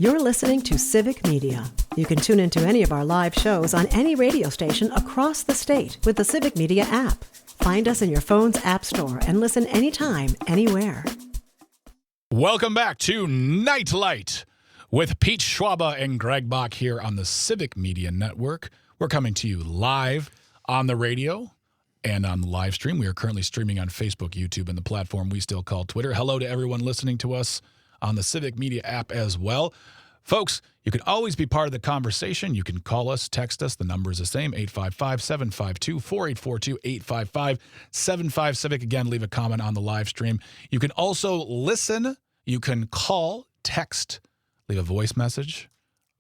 You're listening to Civic Media. You can tune into any of our live shows on any radio station across the state with the Civic Media app. Find us in your phone's app store and listen anytime, anywhere. Welcome back to Nightlight with Pete Schwaba and Greg Bach here on the Civic Media Network. We're coming to you live on the radio and on the live stream. We are currently streaming on Facebook, YouTube, and the platform we still call Twitter. Hello to everyone listening to us on the Civic Media app as well. Folks, you can always be part of the conversation. You can call us, text us. The number is the same, 855-752-4842, 855-75-CIVIC. Again, leave a comment on the live stream. You can also listen. You can call, text, leave a voice message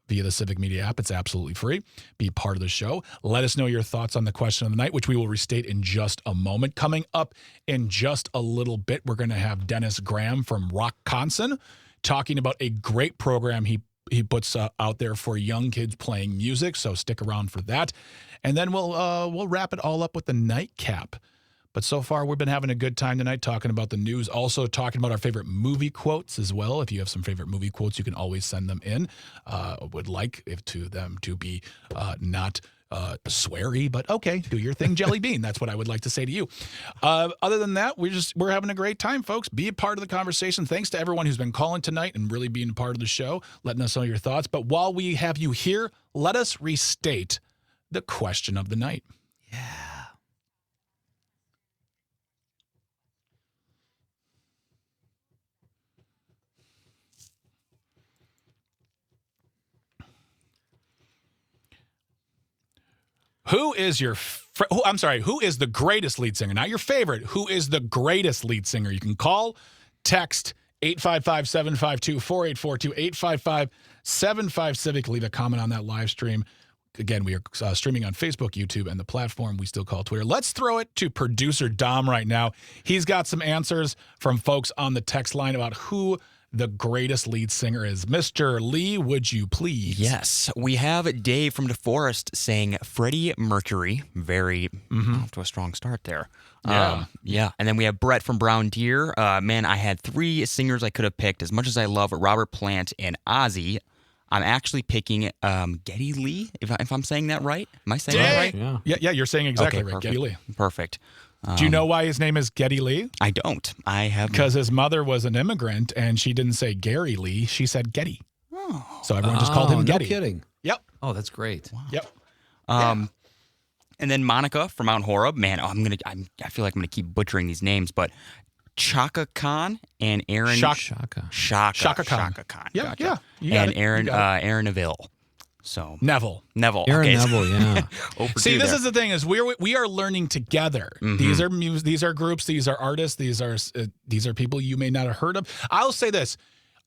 via the Civic Media app. It's absolutely free. Be part of the show. Let us know your thoughts on the question of the night, which we will restate in just a moment. Coming up in just a little bit, we're going to have Dennis Graham from Rockonsin talking about a great program he puts out there for young kids playing music, so stick around for that. And then we'll wrap it all up with the nightcap. But so far, we've been having a good time tonight talking about the news, also talking about our favorite movie quotes as well. If you have some favorite movie quotes, you can always send them in. Would like them to be not sweary, but okay, do your thing, Jelly Bean. That's what I would like to say to you. Other than that, we're having a great time, folks. Be a part of the conversation. Thanks to everyone who's been calling tonight and really being a part of the show, letting us know your thoughts. But while we have you here, let us restate the question of the night. Yeah. Who is the greatest lead singer? Not your favorite. Who is the greatest lead singer? You can call, text 855-752-4842, 855-75-CIVIC. Leave a comment on that live stream. Again, we are streaming on Facebook, YouTube, and the platform we still call Twitter. Let's throw it to producer Dom right now. He's got some answers from folks on the text line about who the greatest lead singer is. Mr. Lee, would you please? Yes. We have Dave from DeForest saying Freddie Mercury. Very off to a strong start there. Yeah. And then we have Brett from Brown Deer. Man, I had three singers I could have picked. As much as I love Robert Plant and Ozzy, I'm actually picking Geddy Lee, if I'm saying that right. Am I saying that right? Yeah, you're saying exactly okay, right. Geddy Lee. Perfect. Do you know why his name is Geddy Lee? I don't. I have. Because his mother was an immigrant, and she didn't say Gary Lee. She said Geddy. Oh. So everyone just called him Geddy. No kidding. Yep. Oh, that's great. Wow. Yep. And then Monica from Mount Horeb. Man, I feel like I'm gonna keep butchering these names, but Chaka Khan and Aaron Shaka Khan. Yeah, gotcha. yeah. And Aaron Neville. So Neville. Aaron Neville, yeah. See, this is the thing: is we are learning together. Mm-hmm. These are groups, these are artists, these are people you may not have heard of. I'll say this: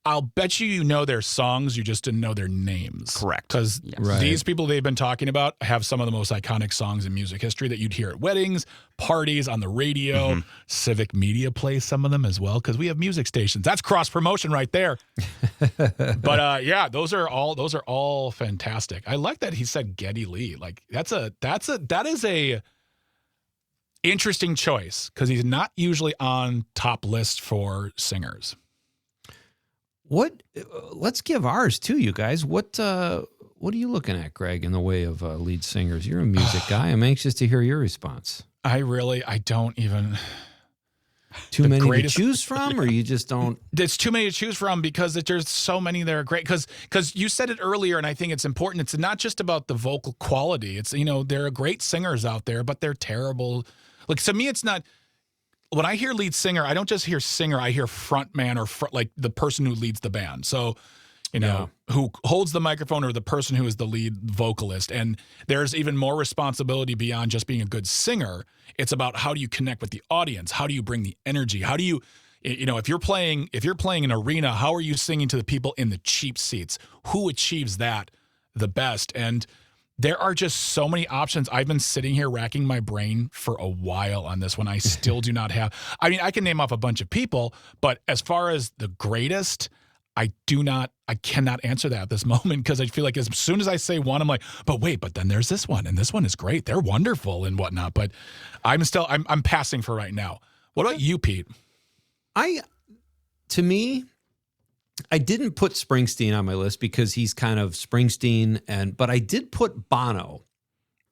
I'll bet you know their songs, you just didn't know their names. Correct. Because these people they've been talking about have some of the most iconic songs in music history that you'd hear at weddings, parties, on the radio. Civic Media plays some of them as well because we have music stations. That's cross promotion right there. But yeah, those are all fantastic. I like that he said Geddy Lee. Like that is a interesting choice because he's not usually on top lists for singers. Let's give ours too, you guys. What are you looking at, Greg, in the way of lead singers? You're a music guy. I'm anxious to hear your response. I don't even. Too many to choose from, or you just don't? There's too many to choose from because there's so many that are great. Because you said it earlier, and I think it's important. It's not just about the vocal quality. It's, there are great singers out there, but they're terrible. Like, to me, it's not. When I hear lead singer, I don't just hear singer. I hear front man or like the person who leads the band. So, who holds the microphone or the person who is the lead vocalist. And there's even more responsibility beyond just being a good singer. It's about how do you connect with the audience? How do you bring the energy? How do you, if you're playing an arena, how are you singing to the people in the cheap seats? Who achieves that the best? And there are just so many options. I've been sitting here racking my brain for a while on this one. I still do not have. I mean, I can name off a bunch of people, but as far as the greatest, I cannot answer that at this moment because I feel like as soon as I say one, I'm like, but then there's this one, and this one is great. They're wonderful and whatnot. But I'm passing for right now. What about you, Pete? To me, I didn't put Springsteen on my list because he's kind of Springsteen, but I did put Bono.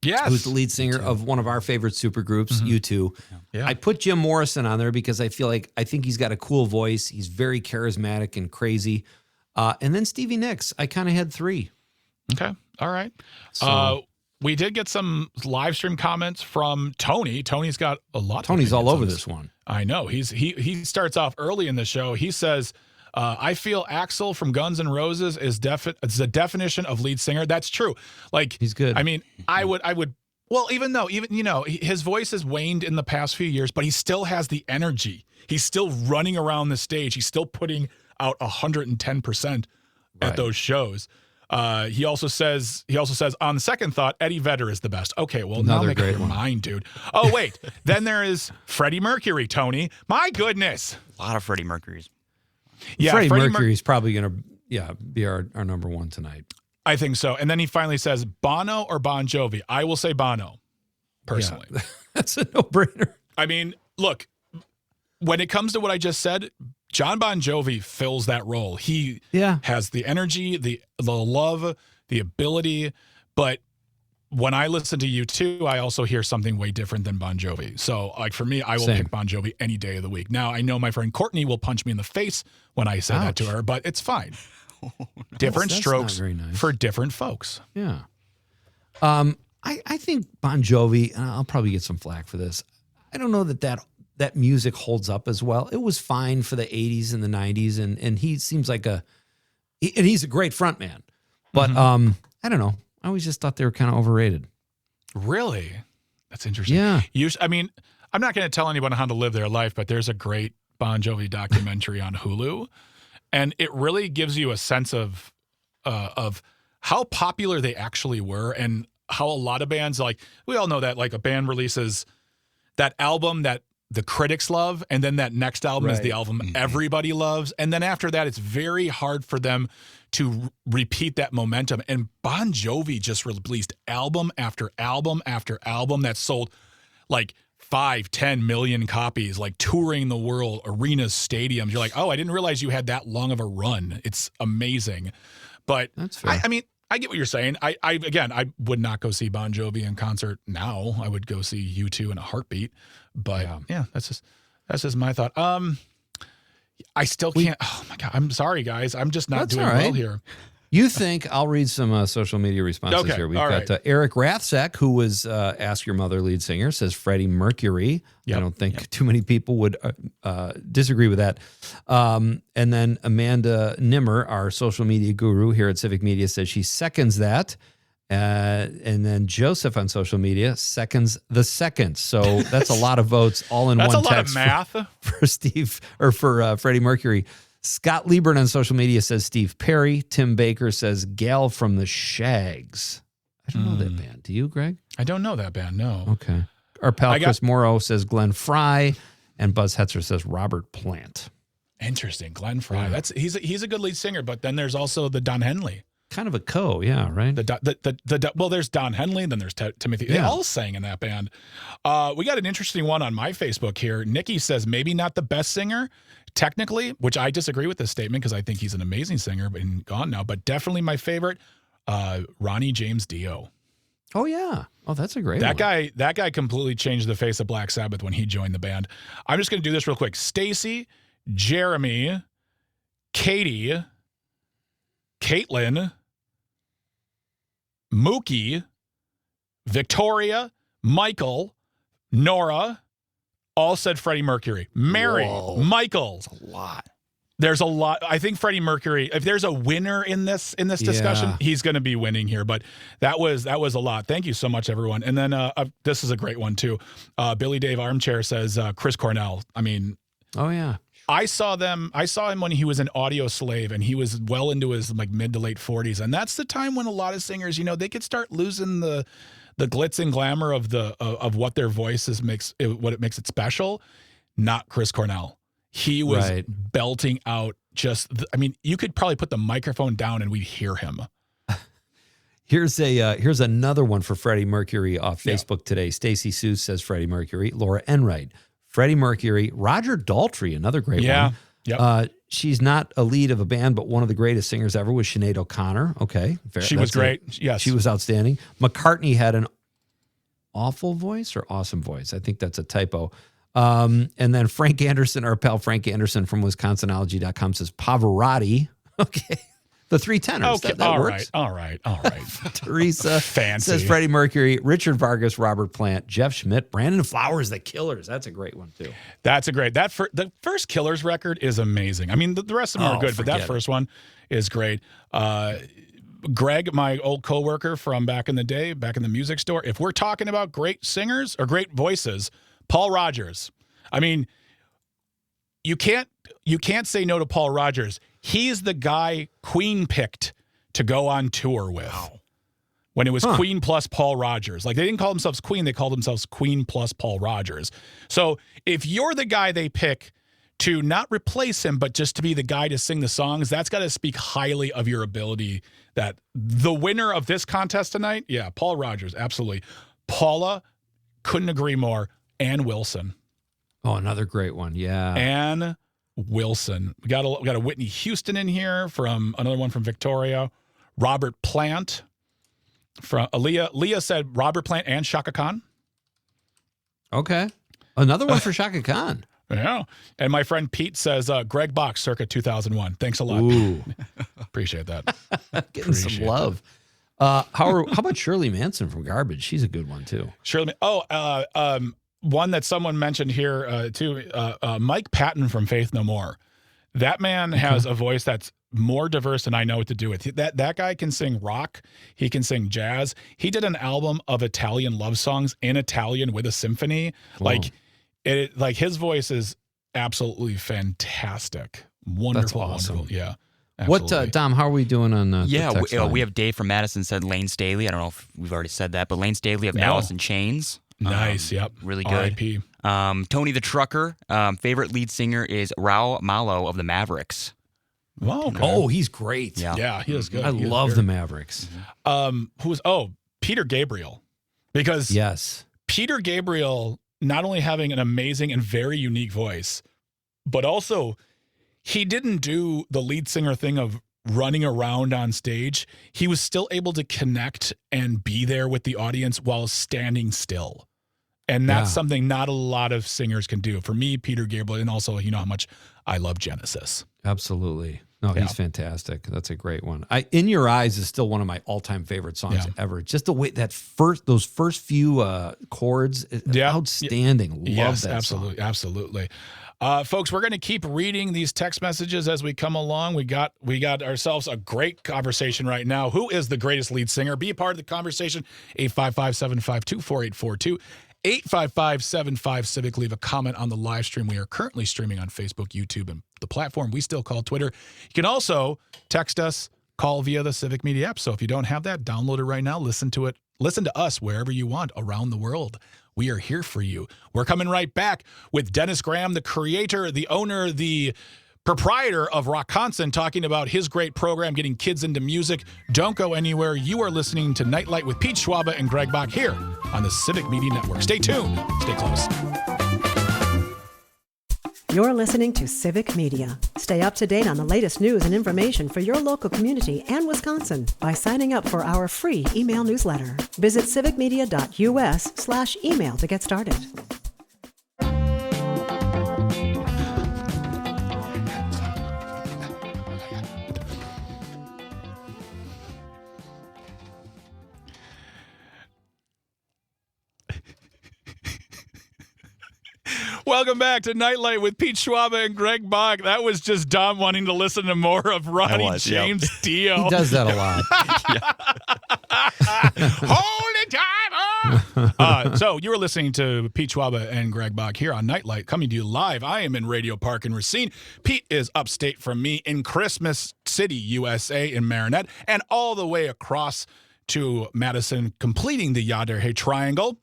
Yes. Who's the lead singer of one of our favorite supergroups, U2. Yeah. I put Jim Morrison on there because I think he's got a cool voice. He's very charismatic and crazy. And then Stevie Nicks. I kind of had 3. Okay. All right. So, we did get some live stream comments from Tony. Tony's got a lot. Tony's all over this one. I know. He starts off early in the show. He says, I feel Axl from Guns N' Roses is the definition of lead singer. That's true. Like, he's good. I mean, I would. Well, even his voice has waned in the past few years, but he still has the energy. He's still running around the stage. He's still putting out 110% at those shows. He also says on the second thought, Eddie Vedder is the best. Okay, well, now make up your mind, dude. Oh wait, then there is Freddie Mercury. Tony, my goodness, A lot of Freddie Mercurys. Yeah, Freddie Mercury is probably going to be our number 1 tonight. I think so. And then he finally says Bono or Bon Jovi. I will say Bono, personally. Yeah, that's a no-brainer. I mean, look, when it comes to what I just said, John Bon Jovi fills that role. He has the energy, the love, the ability. But when I listen to U2, I also hear something way different than Bon Jovi. So, like, for me, I will pick Bon Jovi any day of the week. Now, I know my friend Courtney will punch me in the face when I say that to her, but it's fine. Different strokes for different folks. Yeah. I think Bon Jovi, and I'll probably get some flack for this, I don't know that music holds up as well. It was fine for the 80s and the 90s, and he seems like he's a great frontman. But I don't know. I always just thought they were kind of overrated. Really? That's interesting. Yeah. I mean, I'm not going to tell anyone how to live their life, but there's a great Bon Jovi documentary on Hulu, and it really gives you a sense of how popular they actually were, and how a lot of bands, like, we all know that, like, a band releases that album that the critics love, and then that next album is the album everybody loves, and then after that, it's very hard for them to repeat that momentum. And Bon Jovi just released album after album after album that sold like 5-10 million copies, like touring the world, arenas, stadiums. You're like, oh, I didn't realize you had that long of a run. It's amazing. But that's fair. I mean, I get what you're saying. I would not go see Bon Jovi in concert now. I would go see U2 in a heartbeat. But yeah, that's just my thought. I still can't. Oh my God. I'm sorry, guys. I'm just not doing well here. You think I'll read some social media responses here. We've got Eric Rathsack, who was Ask Your Mother lead singer, says Freddie Mercury. Yep. I don't think too many people would disagree with that. And then Amanda Nimmer, our social media guru here at Civic Media, says she seconds that. And then Joseph on social media seconds the second. So that's a lot of votes all in one text. That's a lot of math. For Steve, or for Freddie Mercury. Scott Liebert on social media says Steve Perry. Tim Baker says Gal from the Shags. I don't know that band. Do you, Greg? I don't know that band, no. Okay. Our pal Chris Morrow says Glenn Fry. And Buzz Hetzer says Robert Plant. Interesting. Glenn Fry. Yeah. He's a good lead singer, but then there's also the Don Henley. Kind of a right? Well, there's Don Henley, and then there's Timothy. They all sang in that band. We got an interesting one on my Facebook here. Nikki says maybe not the best singer, technically, which I disagree with this statement because I think he's an amazing singer and gone now, but definitely my favorite, Ronnie James Dio. Oh, yeah. Oh, that's a great one. That guy completely changed the face of Black Sabbath when he joined the band. I'm just going to do this real quick. Stacy, Jeremy, Katie, Caitlin, Mookie, Victoria, Michael, Nora, all said Freddie Mercury. Mary, Michael. That's a lot. There's a lot. I think Freddie Mercury, if there's a winner in this discussion, he's going to be winning here. But that was a lot. Thank you so much, everyone. And then this is a great one, too. Billy Dave Armchair says Chris Cornell. I mean. Oh, yeah. I saw him when he was an Audio Slave, and he was well into his like mid to late 40s. And that's the time when a lot of singers, they could start losing the glitz and glamour of what their voices makes it special. Not Chris Cornell. He was belting out you could probably put the microphone down and we'd hear him. Here's another one for Freddie Mercury off Facebook today. Stacy Sue says Freddie Mercury. Laura Enright. Freddie Mercury, Roger Daltrey, another great one. Yep. she's not a lead of a band, but one of the greatest singers ever was Sinead O'Connor. Okay. Fair. She was great. Yes. She was outstanding. McCartney had an awful voice or awesome voice. I think that's a typo. And then Frank Anderson, our pal Frank Anderson from WisconsinOlogy.com says Pavarotti. Okay. The three tenors. Okay. That All works. right. All right. All right. Teresa Fancy. says Freddie Mercury, Richard Vargas, Robert Plant, Jeff Schmidt, Brandon Flowers, The Killers. That's a great one too. That's a great. The first Killers record is amazing. I mean, the rest of them are good, but that first one is great. Greg, my old coworker from back in the day, back in the music store, if we're talking about great singers or great voices, Paul Rodgers. I mean, you can't say no to Paul Rodgers. He's the guy Queen picked to go on tour with. Wow. When it was Queen plus Paul Rodgers. Like, they didn't call themselves Queen, they called themselves Queen plus Paul Rodgers. So if you're the guy they pick to not replace him, but just to be the guy to sing the songs, that's got to speak highly of your ability. That the winner of this contest tonight, yeah, Paul Rodgers, absolutely. Paula, couldn't agree more. Ann Wilson. Oh, another great one. Yeah. Ann Wilson. We got a Whitney Houston in here, from another one from Victoria. Robert Plant. From Leah said Robert Plant and Shaka Khan. Okay. Another one for Shaka Khan. Yeah. And my friend Pete says Greg Bach circa 2001. Thanks a lot. Ooh. Appreciate that. Getting some love. How about Shirley Manson from Garbage? She's a good one too. Shirley. One that someone mentioned here too. Mike Patton from Faith No More. That man has a voice that's more diverse than I know what to do with. That guy can sing rock. He can sing jazz. He did an album of Italian love songs in Italian with a symphony. Wow. Like his voice is absolutely fantastic. Wonderful. That's awesome. Wonderful. Yeah. Absolutely. What, Dom, how are we doing on the text line? We have Dave from Madison said Lane Staley. I don't know if we've already said that, but Lane Staley of Alice in Chains. Nice. Yep. Really good. R.I.P. Tony the Trucker. Favorite lead singer is Raul Malo of the Mavericks. Wow. Okay. Oh, he's great. Yeah, he is good. I love the Mavericks. Peter Gabriel. Because yes, Peter Gabriel, not only having an amazing and very unique voice, but also he didn't do the lead singer thing of running around on stage. He was still able to connect and be there with the audience while standing still. And that's something not a lot of singers can do. For me, Peter Gabriel, and also, you know how much I love Genesis. Absolutely. No, he's fantastic. That's a great one. In Your Eyes is still one of my all-time favorite songs ever. Just the way those first few chords, outstanding. Love that absolutely, song. Absolutely. Folks, we're going to keep reading these text messages as we come along. We got ourselves a great conversation right now. Who is the greatest lead singer? Be a part of the conversation. 855-752-4842. 855-75-CIVIC. Leave a comment on the live stream. We are currently streaming on Facebook, YouTube, and the platform we still call Twitter. You can also text us, call via the Civic Media app. So if you don't have that, download it right now. Listen to it. Listen to us wherever you want around the world. We are here for you. We're coming right back with Dennis Graham, the creator, the owner, the proprietor of Rockonsin, talking about his great program, getting kids into music. Don't go anywhere. You are listening to Nightlight with Pete Schwaba and Greg Bach here on the Civic Media Network. Stay tuned. Stay close. You're listening to Civic Media. Stay up to date on the latest news and information for your local community and Wisconsin by signing up for our free email newsletter. Visit civicmedia.us/email to get started. Welcome back to Nightlight with Pete Schwaba and Greg Bach. That was just Dom wanting to listen to more of Ronnie James Dio. He does that a lot. Holy time! So you were listening to Pete Schwaba and Greg Bach here on Nightlight, coming to you live. I am in Radio Park in Racine. Pete is upstate from me in Christmas City, USA, in Marinette, and all the way across to Madison, completing the Yaderhe Triangle,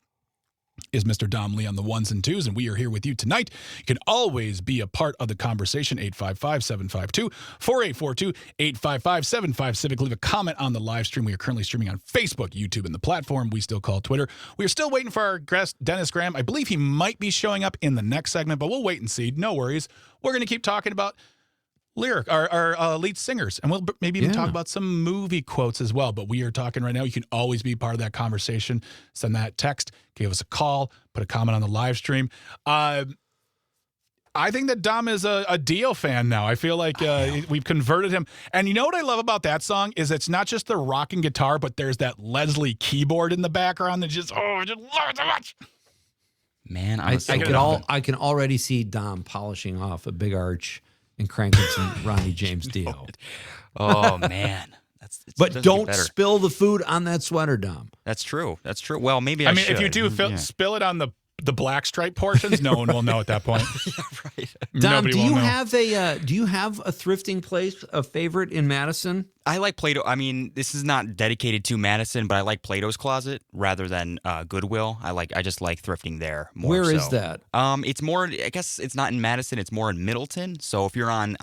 is Mr. Dom Lee on the ones and twos, and we are here with you tonight. You can always be a part of the conversation, 855-752-4842, 855-75-CIVIC. Leave a comment on the live stream. We are currently streaming on Facebook, YouTube, and the platform we still call Twitter. We are still waiting for our guest, Dennis Graham. I believe he might be showing up in the next segment, but we'll wait and see. No worries. We're going to keep talking about lead singers, and we'll maybe even talk about some movie quotes as well. But we are talking right now. You can always be part of that conversation. Send that text, give us a call, put a comment on the live stream. I think that Dom is a Dio fan now. I feel like we've converted him. And you know what I love about that song is it's not just the rocking guitar, but there's that Leslie keyboard in the background that just I just love it so much. Man, I can already see Dom polishing off a big arch and cranking some Ronnie James Dio. Oh man. But don't spill the food on that sweater, Dom. That's true. Well, maybe I should. If you do spill it on the black stripe portions, no one will know at that point. Yeah, right. Dom, do you have a thrifting place, a favorite in Madison? I like Plato. I mean, this is not dedicated to Madison, but I like Plato's Closet rather than Goodwill. I just like thrifting there more. Where is that? It's more. I guess it's not in Madison. It's more in Middleton. So if you're on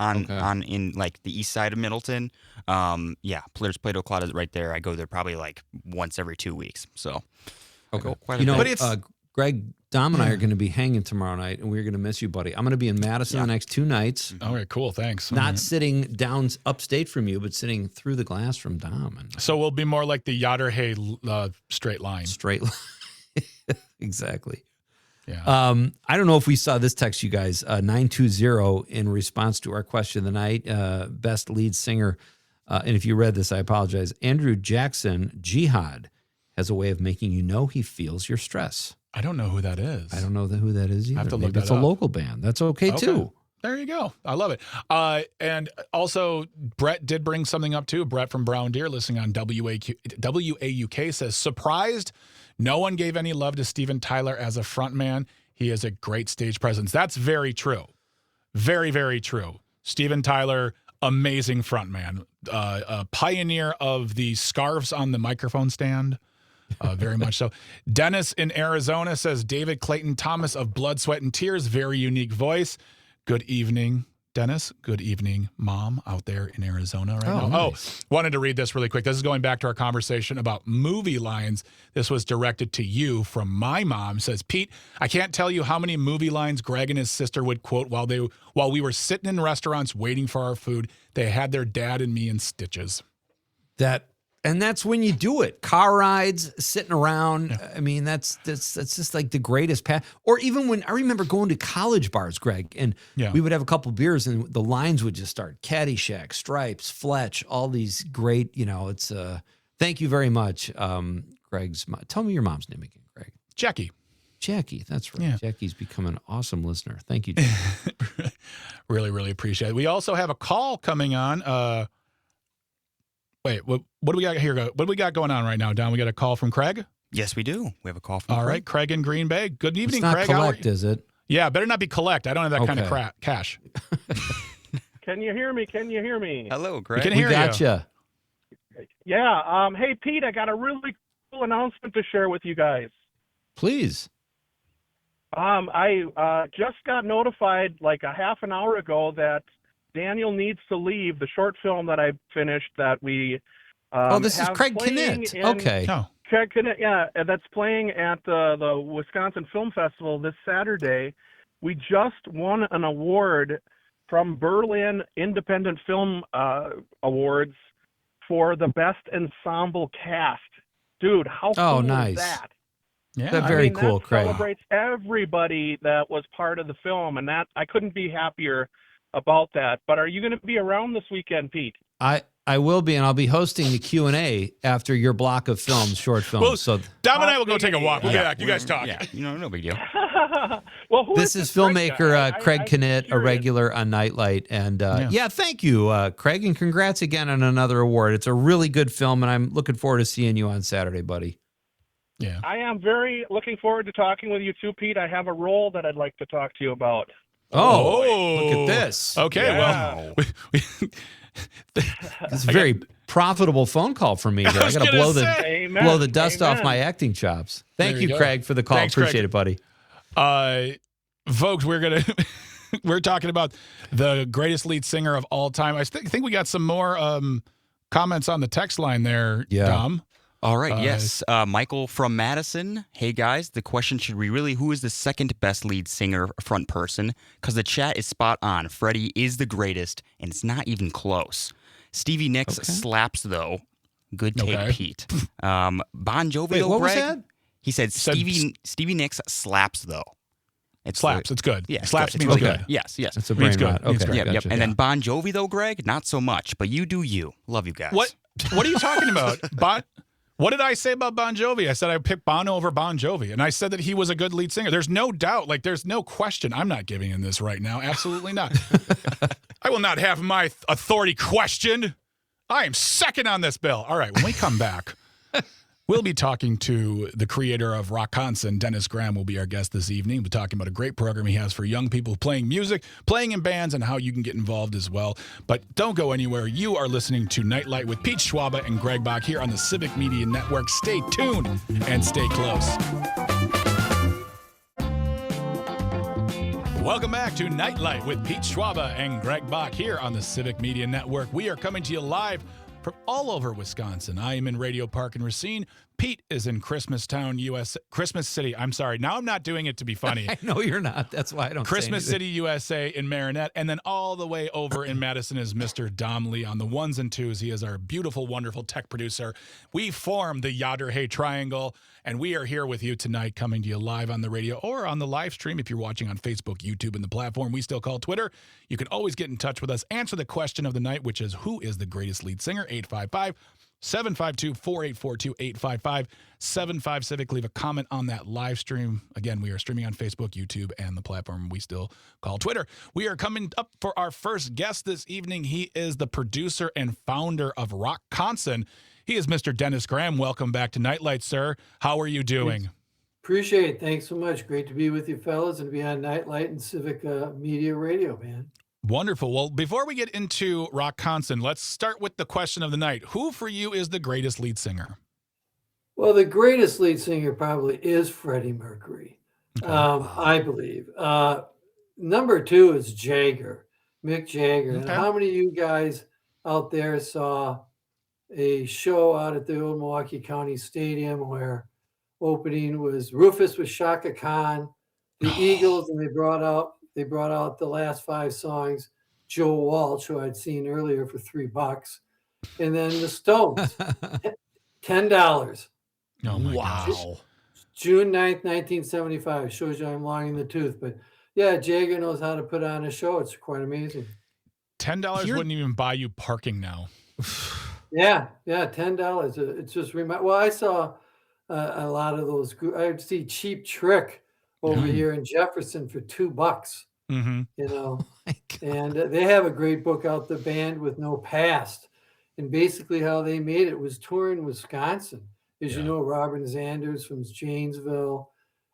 in like the east side of Middleton, there's Plato Closet right there. I go there probably like once every 2 weeks. So okay, quite a bit. But it's Greg, Dom and I are going to be hanging tomorrow night, and we're going to miss you, buddy. I'm going to be in Madison the next 2 nights. All right, cool. Thanks. Not sitting down upstate from you, but sitting through the glass from Dom. So we'll be more like the Yotterhay straight line. Straight line. Exactly. Yeah. I don't know if we saw this text, you guys. 920 in response to our question of the night, best lead singer. And if you read this, I apologize. Andrew Jackson, Jihad, has a way of making you know he feels your stress. I don't know who that is. I don't know who that is either. I have to look Maybe it's a local band. That's okay too. There you go. I love it. And also, Brett did bring something up too. Brett from Brown Deer, listening on WAUK, says, surprised no one gave any love to Steven Tyler as a frontman. He has a great stage presence. That's very true. Very, very true. Steven Tyler, amazing frontman. A pioneer of the scarves on the microphone stand. Very much so. Dennis in Arizona says, David Clayton Thomas of Blood, Sweat, and Tears, very unique voice. Good evening, Dennis. Good evening, Mom, out there in Arizona right now. Nice. Wanted to read this really quick. This is going back to our conversation about movie lines. This was directed to you from my mom. Says, Pete, I can't tell you how many movie lines Greg and his sister would quote while we were sitting in restaurants waiting for our food. They had their dad and me in stitches. And that's when you do it. Car rides, sitting around. Yeah. I mean, that's just like the greatest path. Or even when I remember going to college bars, Greg, and we would have a couple beers and the lines would just start. Caddyshack, Stripes, Fletch, all these great, it's thank you very much, Greg's. Tell me your mom's name again, Greg. Jackie, that's right. Yeah. Jackie's become an awesome listener. Thank you, Jackie. Really, really appreciate it. We also have a call coming on. Wait, what do we got here? What do we got going on right now, Don? We got a call from Craig? Yes, we do. We have a call from Craig. All right, Craig in Green Bay. Good evening, it's not Craig. Collect, is it? Yeah, better not be collect. I don't have that kind of cash. Can you hear me? Hello, Craig. We got you. Yeah. Hey, Pete, I got a really cool announcement to share with you guys. Please. I just got notified like a half an hour ago that Daniel Needs to Leave, the short film that I finished that we this is Craig Knitt. Okay. Oh. Craig Knitt, yeah, that's playing at the Wisconsin Film Festival this Saturday. We just won an award from Berlin Independent Film Awards for the best ensemble cast. Dude, how cool nice. is that? Yeah, that's very cool, that Craig. Celebrates everybody that was part of the film, and that I couldn't be happier about that. But are you going to be around this weekend, Pete? I will be, and I'll be hosting the Q&A after your block of films, short films. Well, so Dom and I will go take a walk. We'll be back. You guys talk. Yeah, no big deal. Well, this is filmmaker Craig Knitt, a regular on Nightlight. And thank you, Craig, and congrats again on another award. It's a really good film, and I'm looking forward to seeing you on Saturday, buddy. Yeah, I am very looking forward to talking with you too, Pete. I have a role that I'd like to talk to you about. Oh, look at this. Okay, yeah. Well, it's a very profitable phone call for me. Here. I got to blow the dust off my acting chops. Thank you, Craig, for the call. Thanks, Appreciate Craig. it, buddy. Folks, we're talking about the greatest lead singer of all time. I think we got some more comments on the text line there, Dom. All right, yes. Michael from Madison. Hey, guys, the question should be really, who is the second best lead singer front person? Because the chat is spot on. Freddie is the greatest, and it's not even close. Stevie Nicks slaps, though. Good take, Pete. Bon Jovi, Wait, though, what was Greg? that? He said Stevie Nicks slaps, though. It slaps. It's good. Yeah, slaps good. means Really good. Yes. It's a brain Means good. rot. Means Okay, good. Yep, gotcha. And then Bon Jovi, though, Greg, not so much. But you do you. Love you guys. What are you talking about? What did I say about Bon Jovi? I said I picked Bono over Bon Jovi, and I said that he was a good lead singer. There's no doubt. There's no question. I'm not giving in this right now. Absolutely not. I will not have my authority questioned. I am second on this bill. All right, when we come back, we'll be talking to the creator of Rockonsin. Dennis Graham will be our guest this evening. We'll be talking about a great program he has for young people playing music, playing in bands, and how you can get involved as well. But don't go anywhere. You are listening to Nightlight with Pete Schwaba and Greg Bach here on the Civic Media Network. Stay tuned and stay close. Welcome back to Nightlight with Pete Schwaba and Greg Bach here on the Civic Media Network. We are coming to you live from all over Wisconsin. I am in Radio Park and Racine. Pete is in Christmas City. I'm sorry. Now I'm not doing it to be funny. I know you're not. That's why I don't Christmas City, USA in Marinette. And then all the way over in Madison is Mr. Dom Lee on the ones and twos. He is our beautiful, wonderful tech producer. We form the Yodder-Hey Triangle, and we are here with you tonight, coming to you live on the radio or on the live stream if you're watching on Facebook, YouTube, and the platform we still call Twitter. You can always get in touch with us. Answer the question of the night, which is, who is the greatest lead singer? 855-752-4842, 855-75-CIVIC. Leave a comment on that live stream. Again, we are streaming on Facebook, YouTube, and the platform we still call Twitter. We are coming up for our first guest this evening. He is the producer and founder of Rockonsin. He is Mr. Dennis Graham. Welcome back to Nightlight, sir. How are you doing? Appreciate it. Thanks so much. Great to be with you fellas and be on Nightlight and Civic Media Radio, man. Wonderful. Well, before we get into Rockonsin, let's start with the question of the night. Who for you is the greatest lead singer? Well, the greatest lead singer probably is Freddie Mercury, I believe. Number two is Jagger, Mick Jagger. And how many of you guys out there saw a show out at the old Milwaukee County Stadium where opening was Rufus with Shaka Khan, the Eagles, and they brought out the last 5 songs, Joe Walsh, who I'd seen earlier for $3, and then the Stones, $10. Oh my gosh. June 9th, 1975. Shows you I'm long in the tooth, but yeah, Jagger knows how to put on a show. It's quite amazing. $10 wouldn't even buy you parking now. Yeah, $10. It's just well, I saw a lot of those. I'd see Cheap Trick over here in Jefferson for $2. Mm-hmm. You know, and they have a great book out, The Band with No Past, and basically how they made it was touring Wisconsin. As you know, Robin Zanders from Janesville,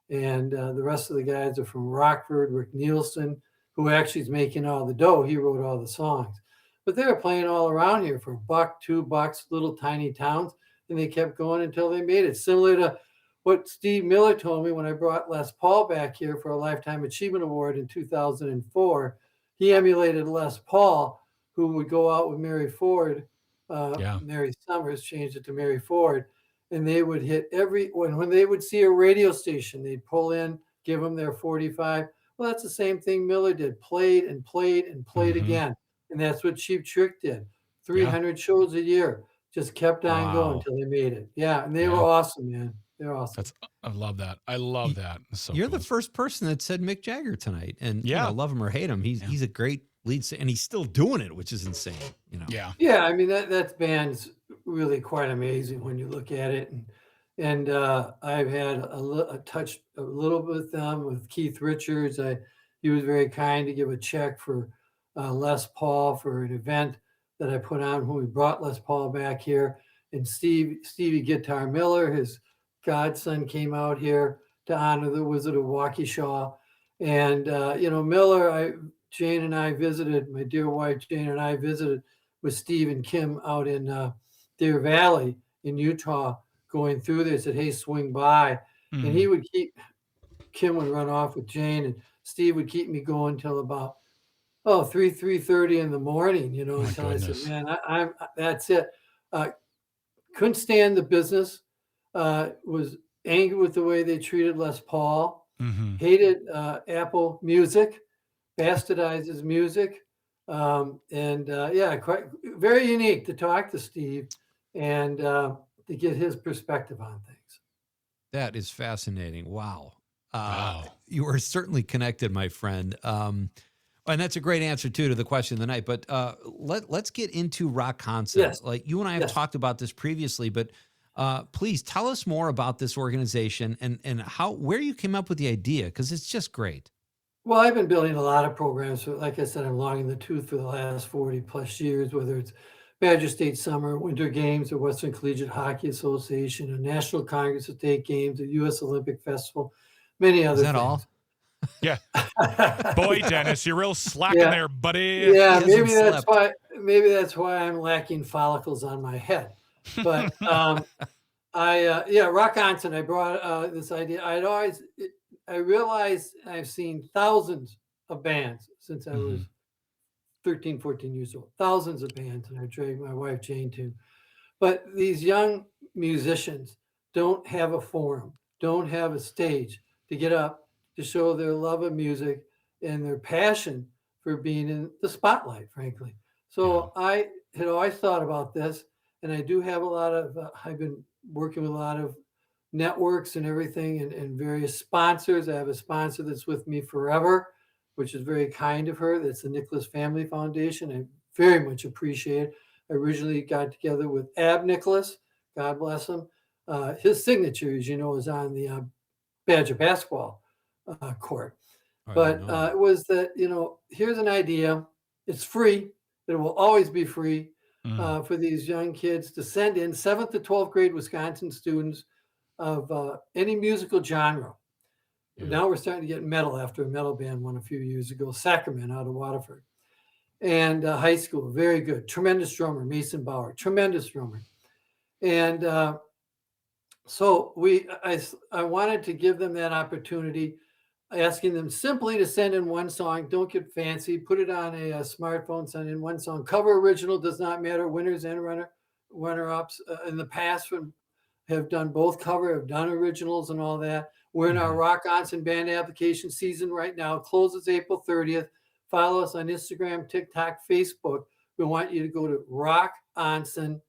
and the rest of the guys are from Rockford. Rick Nielsen, who actually is making all the dough, he wrote all the songs. But they were playing all around here for $1, $2, little tiny towns, and they kept going until they made it. Similar to what Steve Miller told me when I brought Les Paul back here for a Lifetime Achievement Award in 2004. He emulated Les Paul, who would go out with Mary Ford. Mary Summers changed it to Mary Ford. And they would hit when they would see a radio station, they'd pull in, give them their 45. Well, that's the same thing Miller did. Played and played and played again. And that's what Cheap Trick did. 300 shows a year. Just kept on going until they made it. Yeah, and they were awesome, man. They're awesome. I love that. I love that. So you're the first person that said Mick Jagger tonight. And you know, love him or hate him, he's a great lead singer, and he's still doing it, which is insane. You know. Yeah. I mean that band's really quite amazing when you look at it, and I've had a touch a little bit with them with Keith Richards. He was very kind to give a check for Les Paul for an event that I put on when we brought Les Paul back here, and Stevie Guitar Miller, his godson, came out here to honor the Wizard of Waukesha, and Miller. Jane and I visited, my dear wife Jane and I visited with Steve and Kim out in Deer Valley in Utah, going through there. Said, hey, swing by. And he would Kim would run off with Jane, and Steve would keep me going till about 3:30 in the morning, until I said, man, I'm that's it. couldn't stand the business, was angry with the way they treated Les Paul, hated Apple Music, bastardized his music. Quite very unique to talk to Steve and to get his perspective on things. That is fascinating. Wow. You are certainly connected, my friend. And that's a great answer too to the question of the night. But let's get into Rockonsin. Yes. Like you and I have talked about this previously, but please tell us more about this organization and where you came up with the idea, because it's just great. Well, I've been building a lot of programs. Like I said, I'm long in the tooth for the last 40 plus years, whether it's Badger State Summer, Winter Games, the Western Collegiate Hockey Association, a National Congress of State Games, the U.S. Olympic Festival, many other things. All? Yeah. Boy, Dennis, you're real slacking there, buddy. Yeah, maybe that's why I'm lacking follicles on my head. But Rockonsin, I brought this idea. I realized I've seen thousands of bands since I was 13, 14 years old, thousands of bands, and I dragged my wife Jane to. But these young musicians don't have a forum, don't have a stage to get up to show their love of music and their passion for being in the spotlight, frankly. So I had always thought about this, and I do have a lot of, I've been working with a lot of networks and everything and various sponsors. I have a sponsor that's with me forever, which is very kind of her. That's the Nicholas Family Foundation. I very much appreciate it. I originally got together with Ab Nicholas, God bless him. His signature, as you know, is on the Badger basketball court. But it was that, here's an idea. It's free. It will always be free for these young kids to send in 7th to 12th grade Wisconsin students of any musical genre. Now we're starting to get metal after a metal band won a few years ago, Sacrament out of Waterford. And high school, very good. Tremendous drummer, Mason Bauer, tremendous drummer. And so I wanted to give them that opportunity, asking them simply to send in one song. Don't get fancy. Put it on a smartphone, send in one song. Cover original does not matter. Winners and runner-ups in the past have done both cover, have done originals and all that. We're in our Rockonsin band application season right now. It closes April 30th. Follow us on Instagram, TikTok, Facebook. We want you to go to rockonsin.org,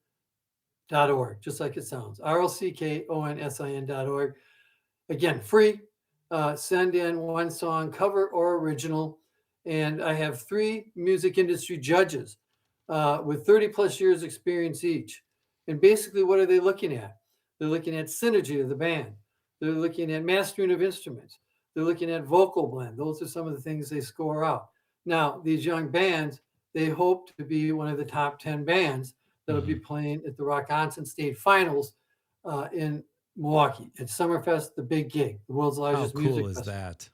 just like it sounds. ROCKONSIN.org. Again, free. Send in one song, cover or original. And I have 3 music industry judges with 30 plus years experience each. And basically, what are they looking at? They're looking at synergy of the band. They're looking at mastering of instruments. They're looking at vocal blend. Those are some of the things they score out. Now, these young bands, they hope to be one of the top 10 bands that'll be playing at the Rockonsin State Finals in Milwaukee at Summerfest, the big gig, the world's largest music festival. How cool is that?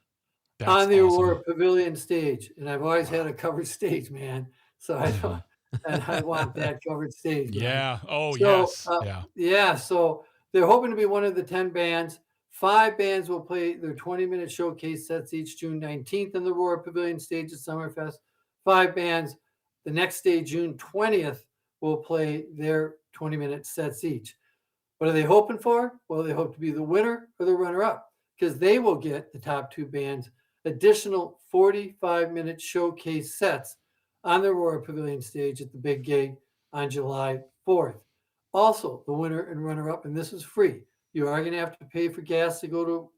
That's on the awesome. Aurora Pavilion stage. And I've always had a covered stage, man. So I don't, and I want that covered stage. Man. Yeah. Oh, So, yes. Yeah. So they're hoping to be one of the 10 bands. 5 bands will play their 20-minute showcase sets each June 19th in the Aurora Pavilion stage at Summerfest. 5 bands the next day, June 20th, will play their 20-minute sets each. What are they hoping for? Well, they hope to be the winner or the runner-up, because they will get, the top 2 bands, additional 45-minute showcase sets on the Aurora Pavilion stage at the big gig on July 4th. Also, the winner and runner-up, and this is free. You are going to have to pay for gas to go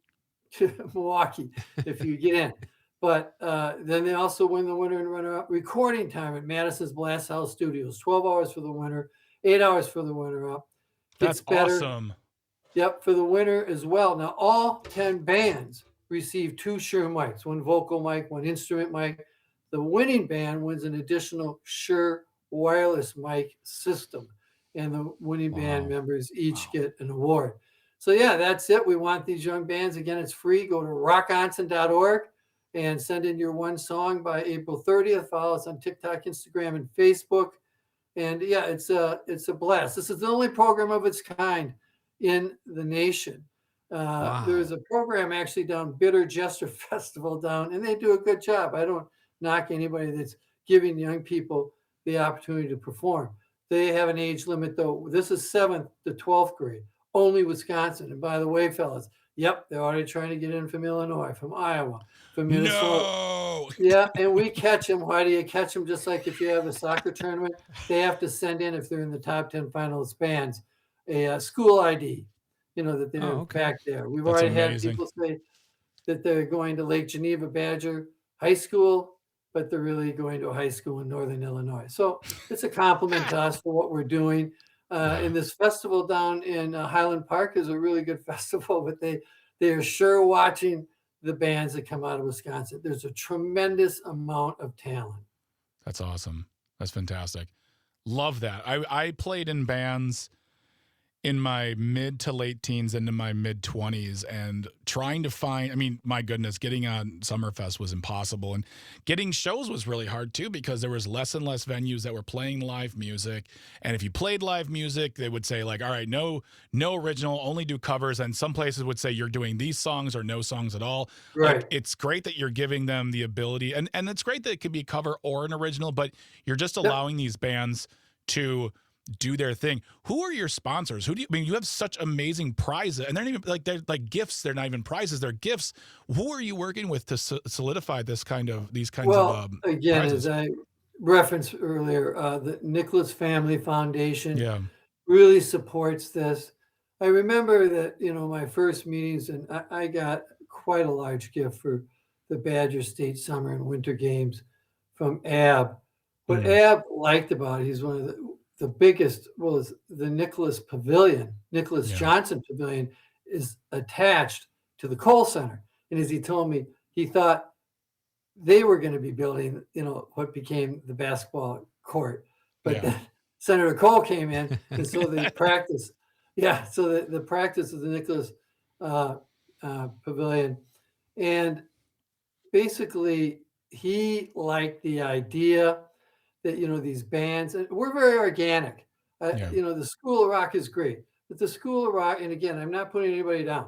to Milwaukee if you get in. But then they also win the winner and runner-up recording time at Madison's Blast House Studios. 12 hours for the winner, 8 hours for the runner-up. That's awesome. Yep, for the winner as well. Now, all 10 bands receive 2 Shure mics, one vocal mic, one instrument mic. The winning band wins an additional Shure wireless mic system, and the winning band members each get an award. So, yeah, that's it. We want these young bands. Again, it's free. Go to rockonsin.org and send in your one song by April 30th. Follow us on TikTok, Instagram, and Facebook. And, yeah, it's a blast. This is the only program of its kind in the nation. There's a program actually down Bitter Jester Festival down, and they do a good job. I don't knock anybody that's giving young people the opportunity to perform. They have an age limit, though. This is 7th to 12th grade, only Wisconsin. And by the way, fellas, yep, they're already trying to get in from Illinois, from Iowa, from Minnesota. No. Yeah, and we catch them. Why do you catch them? Just like if you have a soccer tournament, they have to send in, if they're in the top 10 finalist bands, a school ID, that they're back there. We've That's already amazing. had people say that they're going to Lake Geneva Badger High School, but they're really going to a high school in Northern Illinois. So it's a compliment to us for what we're doing. And this festival down in Highland Park is a really good festival, but they are sure watching the bands that come out of Wisconsin. There's a tremendous amount of talent. That's awesome. That's fantastic. Love that. I played in bands in my mid to late teens into my mid 20s, and trying to find, my goodness, getting on Summerfest was impossible, and getting shows was really hard too, because there was less and less venues that were playing live music. And if you played live music, they would say like, all right, no original, only do covers. And some places would say you're doing these songs or no songs at all. Right. Like, it's great that you're giving them the ability, and it's great that it could be a cover or an original, but you're just allowing these bands to do their thing. Who are your sponsors? You have such amazing prizes, and they're not even they're like gifts. They're not even prizes. They're gifts. Who are you working with to solidify these kinds of again, prizes? as I referenced earlier, the Nicholas Family Foundation really supports this. I remember that, my first meetings, and I got quite a large gift for the Badger State Summer and Winter Games from Ab. What Ab liked about it, he's one of the biggest, was the Nicholas Pavilion. Nicholas Johnson Pavilion is attached to the Cole Center. And as he told me, he thought they were going to be building, what became the basketball court. But then Senator Cole came in, and so the practice, so the practice of the Nicholas Pavilion. And basically, he liked the idea that, these bands, and we're very organic. The School of Rock is great, but the School of Rock, and again, I'm not putting anybody down,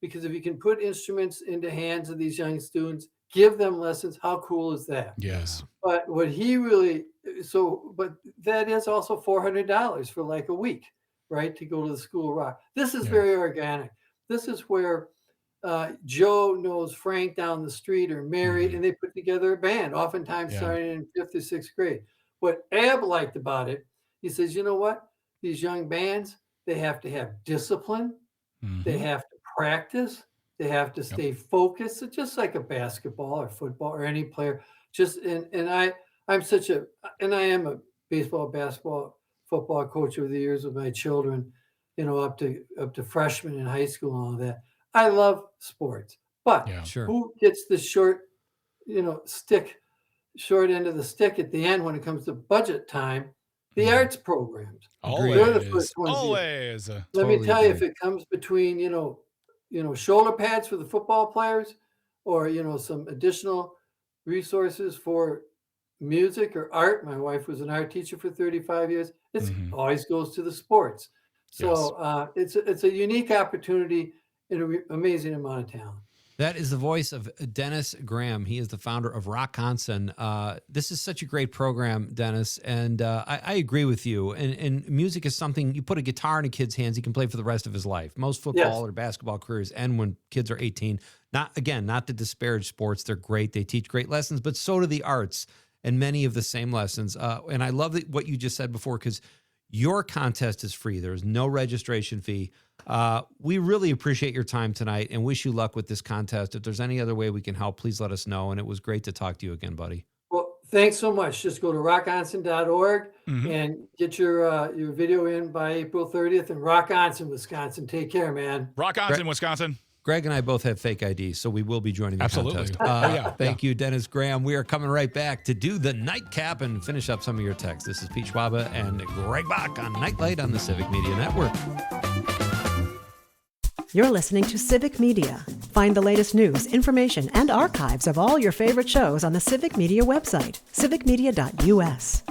because if you can put instruments into hands of these young students, give them lessons, how cool is that? Yes. But what he but that is also $400 for like a week, right? To go to the School of Rock. This is very organic. This is where Joe knows Frank down the street, or Mary, and they put together a band, oftentimes starting in 5th or 6th grade. What Ab liked about it, he says, you know what? These young bands, they have to have discipline. They have to practice. They have to stay focused. So just like a basketball or football or any player. I am a baseball, basketball, football coach over the years with my children, up to freshmen in high school and all that. I love sports, but who gets the short end of the stick at the end when it comes to budget time? The arts programs. Always. They're the first ones. Always. Let me tell you, if it comes between, shoulder pads for the football players, or, some additional resources for music or art. My wife was an art teacher for 35 years. It always goes to the sports. So it's a unique opportunity and an amazing amount of talent. That is the voice of Dennis Graham. He is the founder of Rockonsin. This is such a great program, Dennis, and I agree with you. And music is something, you put a guitar in a kid's hands, he can play for the rest of his life. Most football or basketball careers end when kids are 18. Not to disparage sports. They're great. They teach great lessons, but so do the arts, and many of the same lessons. And I love what you just said before, because your contest is free. There's no registration fee. We really appreciate your time tonight and wish you luck with this contest. If there's any other way we can help, please let us know. And it was great to talk to you again, buddy. Well, thanks so much. Just go to rockonsin.org and get your video in by April 30th in Rockonsin, Wisconsin. Take care, man. Rockonsin, Wisconsin. Greg and I both have fake IDs, so we will be joining the contest. Thank you, Dennis Graham. We are coming right back to do the nightcap and finish up some of your texts. This is Pete Schwaba and Greg Bach on Nightlight on the Civic Media Network. You're listening to Civic Media. Find the latest news, information, and archives of all your favorite shows on the Civic Media website, civicmedia.us.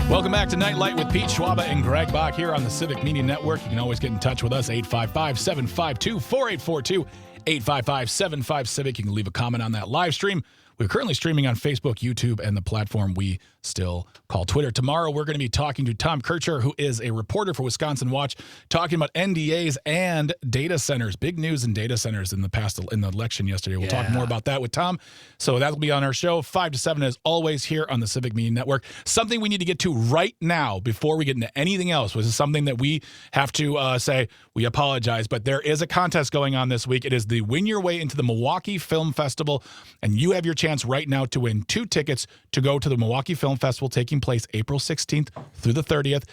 Welcome back to Nightlight with Pete Schwaba and Greg Bach here on the Civic Media Network. You can always get in touch with us, 855-752-4842, 855-75-CIVIC. You can leave a comment on that live stream. We're currently streaming on Facebook, YouTube, and the platform we still call Twitter. Tomorrow, we're going to be talking to Tom Kircher, who is a reporter for Wisconsin Watch, talking about NDAs and data centers. Big news in data centers in the election yesterday. We'll talk more about that with Tom. So that'll be on our show 5 to 7 as always here on the Civic Media Network. Something we need to get to right now before we get into anything else, which is something that we have to say we apologize, but there is a contest going on this week. It is the Win Your Way into the Milwaukee Film Festival, and you have your chance right now to win 2 tickets to go to the Milwaukee Film Festival taking place April 16th through the 30th.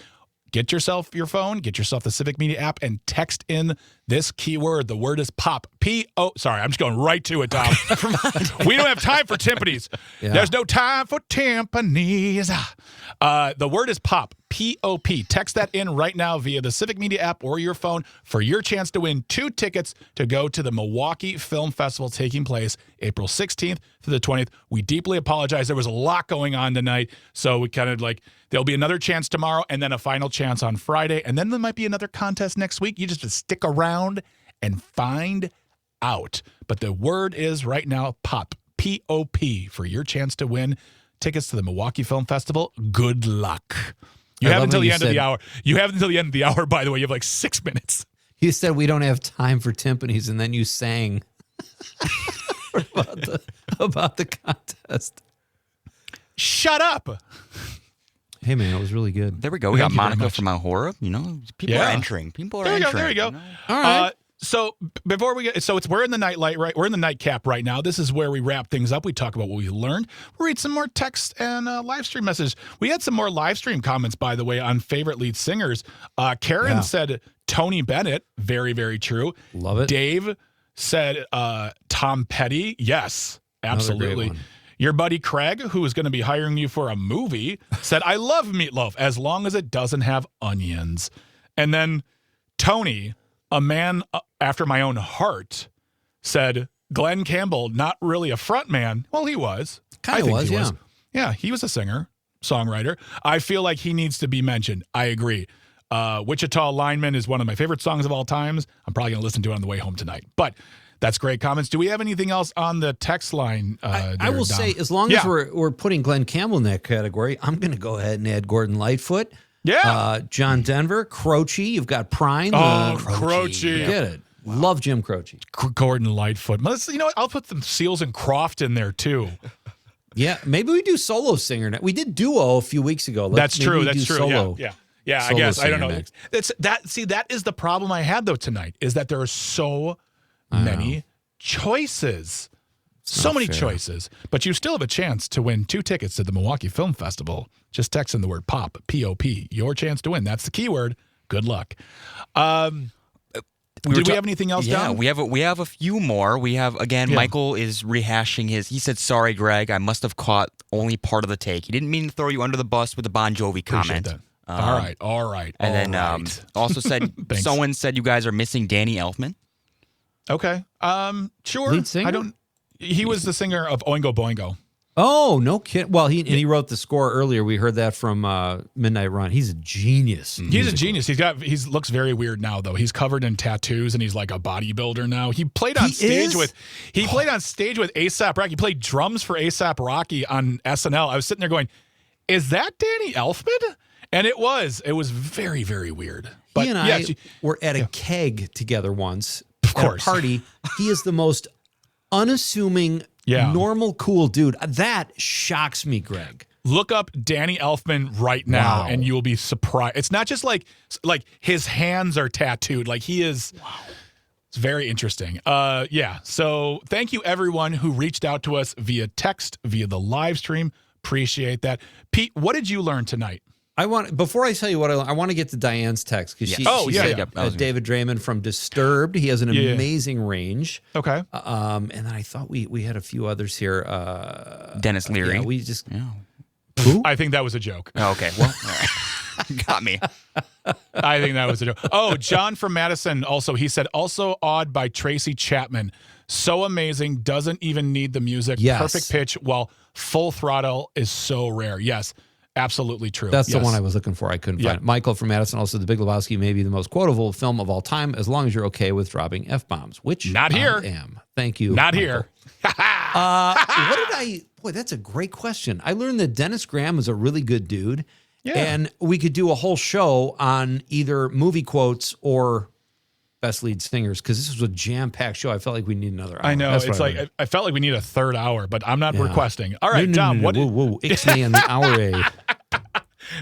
Get yourself your phone, get yourself the Civic Media app, and text in this keyword. The word is POP. P-O. Sorry, I'm just going right to it, Tom. We don't have time for timpanis. Yeah. There's no time for timpanis. The word is POP. P-O-P. Text that in right now via the Civic Media app or your phone for your chance to win 2 tickets to go to the Milwaukee Film Festival taking place April 16th to the 20th. We deeply apologize. There was a lot going on tonight, so we kind of there'll be another chance tomorrow and then a final chance on Friday, and then there might be another contest next week. You just have to stick around and find out. But the word is right now POP. P-O-P for your chance to win tickets to the Milwaukee Film Festival. Good luck. You have until the end of the hour. You have until the end of the hour, by the way. You have 6 minutes. You said we don't have time for timpanis, and then you sang about the contest. Shut up. Hey, man, it was really good. There we go. We got Monica from Ahora. People are entering. People are entering. There you go. All right. So before we get, we're in the nightlight, right? We're in the nightcap right now. This is where we wrap things up. We talk about what we learned. We'll read some more text and live stream messages. We had some more live stream comments, by the way, on favorite lead singers. Karen said Tony Bennett. Very, very true. Love it. Dave said Tom Petty. Yes, absolutely. Your buddy Craig, who is going to be hiring you for a movie, said, I love meatloaf as long as it doesn't have onions. And then Tony, a man after my own heart, said, Glenn Campbell, not really a front man. Well, he was. Kind of was, yeah. Yeah, he was a singer, songwriter. I feel like he needs to be mentioned. I agree. Wichita Lineman is one of my favorite songs of all times. I'm probably going to listen to it on the way home tonight. But that's great comments. Do we have anything else on the text line? I will say, as long as we're putting Glenn Campbell in that category, I'm going to go ahead and add Gordon Lightfoot. Yeah. John Denver, Croce. You've got Prine. Croce. Get it. Wow. Love Jim Croce. Gordon Lightfoot. You know what? I'll put some Seals and Croft in there, too. Yeah, maybe we do solo singer. We did duo a few weeks ago. That's true. Solo. Yeah. I guess. I don't know. That is the problem I had, though, tonight, is that there are so many choices. So many choices. But you still have a chance to win 2 tickets to the Milwaukee Film Festival. Just text in the word POP, P-O-P. Your chance to win. That's the keyword. Good luck. Did we have anything else, Don? Yeah, we have a few more. We have, again, Michael is rehashing he said, sorry, Greg, I must have caught only part of the take. He didn't mean to throw you under the bus with the Bon Jovi comment. That. All right. And then also said, someone said you guys are missing Danny Elfman. Okay. Sure. Lead singer? He was the singer of Oingo Boingo. Oh, no kidding. Well, he wrote the score earlier. We heard that from Midnight Run. He's a genius. He's a genius. He looks very weird now, though. He's covered in tattoos and he's like a bodybuilder now. He played on stage with A$AP Rocky. He played drums for A$AP Rocky on SNL. I was sitting there going, "Is that Danny Elfman?" And it was very, very weird. But he and I were at a keg together once. Of course. At a party. He is the most unassuming, normal, cool dude. That shocks me, Greg. Look up Danny Elfman right now, and you will be surprised. It's not just like his hands are tattooed. Like he is. Wow. It's very interesting. So thank you everyone who reached out to us via text, via the live stream. Appreciate that. Pete, what did you learn tonight? Before I tell you what I want to get to Diane's text because she said David Draymond from Disturbed. He has an amazing range. Okay. And then I thought we had a few others here. Dennis Leary. We just who? I think that was a joke. Oh, okay. Well, all right. Got me. I think that was a joke. Oh, John from Madison he said also awed by Tracy Chapman. So amazing. Doesn't even need the music. Yes. Perfect pitch while Full Throttle is so rare. Yes. Absolutely true. That's the one I was looking for. I couldn't find it. Michael from Madison also, The Big Lebowski may be the most quotable film of all time, as long as you're okay with dropping F-bombs, which not here. I am. Thank you, Not Michael. here. What did I? Boy, that's a great question. I learned that Dennis Graham is a really good dude, and we could do a whole show on either movie quotes or best lead singers because this was a jam-packed show. I felt like we need another hour. I know. It's like I felt like we need a third hour, but I'm not requesting. All right, Dom. What? Whoa, Ixnay on the hour A.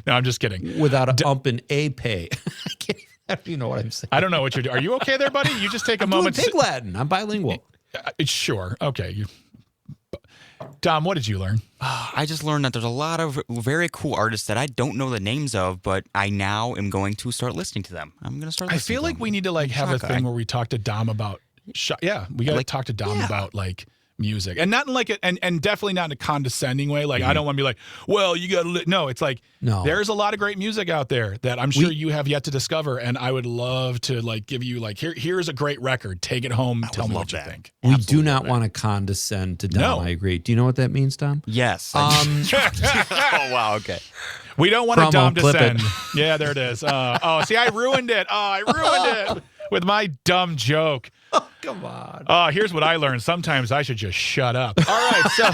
No, I'm just kidding. Without a ump and a pay. I don't even know what I'm saying. I don't know what you're doing. Are you okay there, buddy? You just take a moment. Pig Latin. I'm bilingual. Sure. Okay. Dom, what did you learn? I just learned that there's a lot of very cool artists that I don't know the names of, but I now am going to start listening to them. I'm going to start listening I feel to like them. we need to have a thing where we talk to Dom about we got to talk to Dom about music. And not in and definitely not in a condescending way. I don't want to be like, well, you got to no, it's like there's a lot of great music out there that I'm sure you have yet to discover, and I would love to give you here's a great record. Take it home, tell me what you think. We do not want to condescend to Dom. No. I agree. Do you know what that means, Dom? Yes. Oh, wow. Okay. We don't want to Dom clip descend. Yeah, there it is. See, I ruined it. I ruined it with my dumb joke. Oh, come on. Here's what I learned. Sometimes I should just shut up. All right. So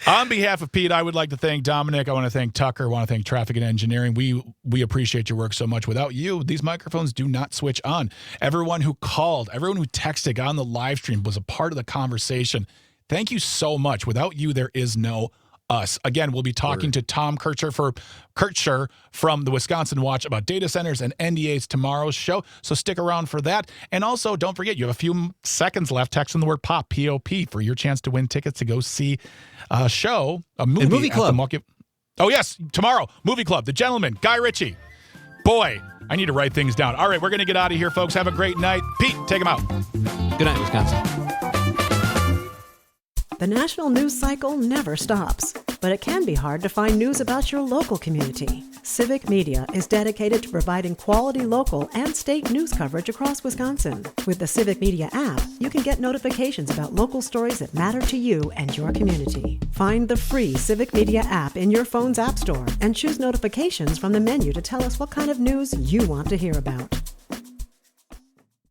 on behalf of Pete, I would like to thank Dominic. I want to thank Tucker. I want to thank Traffic and Engineering. We appreciate your work so much. Without you, these microphones do not switch on. Everyone who called, everyone who texted, got on the live stream, was a part of the conversation. Thank you so much. Without you, there is no us. Again, we'll be talking to Tom Kircher from the Wisconsin Watch about data centers and NDAs tomorrow's show. So stick around for that. And also, don't forget, you have a few seconds left. Text in the word POP, P-O-P, for your chance to win tickets to go see a movie club. Oh, yes, tomorrow, Movie Club, The Gentleman, Guy Ritchie. Boy, I need to write things down. All right, we're going to get out of here, folks. Have a great night. Pete, take them out. Good night, Wisconsin. The national news cycle never stops, but it can be hard to find news about your local community. Civic Media is dedicated to providing quality local and state news coverage across Wisconsin. With the Civic Media app, you can get notifications about local stories that matter to you and your community. Find the free Civic Media app in your phone's app store and choose notifications from the menu to tell us what kind of news you want to hear about.